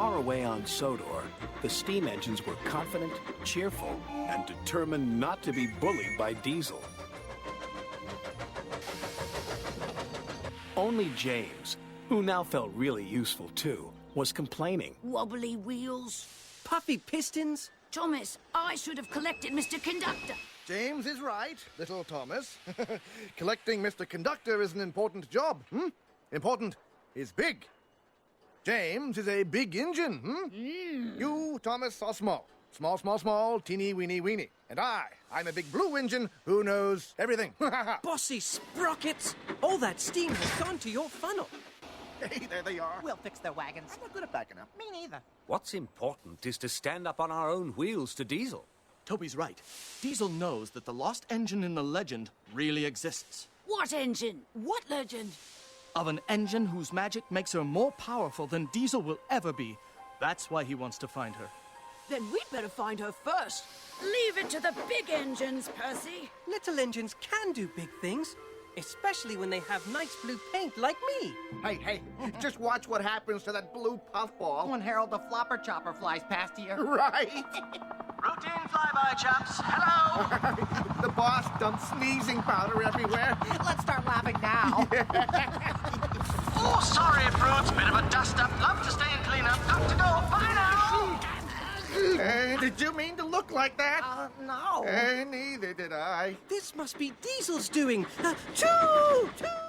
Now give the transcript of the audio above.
Far away on Sodor, the steam engines were confident, cheerful, and determined not to be bullied by Diesel. Only James, who now felt really useful too, was complaining. Wobbly wheels. Puffy pistons. Thomas, I should have collected Mr. Conductor. James is right, little Thomas. Collecting Mr. Conductor is an important job. Important is big. James is a big engine. You, Thomas, are small. Small, small, small, teeny, weeny, weeny. And I'm a big blue engine who knows everything. Bossy sprockets. All that steam has gone to your funnel. Hey, there they are. We'll fix their wagons. I'm not good at backing up. Me neither. What's important is to stand up on our own wheels to Diesel. Toby's right. Diesel knows that the lost engine in the legend really exists. What engine? What legend? Of an engine whose magic makes her more powerful than Diesel will ever be. That's why he wants to find her. Then we'd better find her first. Leave it to the big engines, Percy. Little engines can do big things, especially when they have nice blue paint like me. Hey, just watch what happens to that blue puffball. When Harold the Flopper Chopper flies past you. Right. Routine flyby, chaps. Hello. The boss dumps sneezing powder everywhere. Let's start laughing now. Oh, sorry, Fruits. Bit of a dust-up. Love to stay and clean up. Got to go. Bye now. Did you mean to look like that? No. Neither did I. This must be Diesel's doing. Choo! Choo!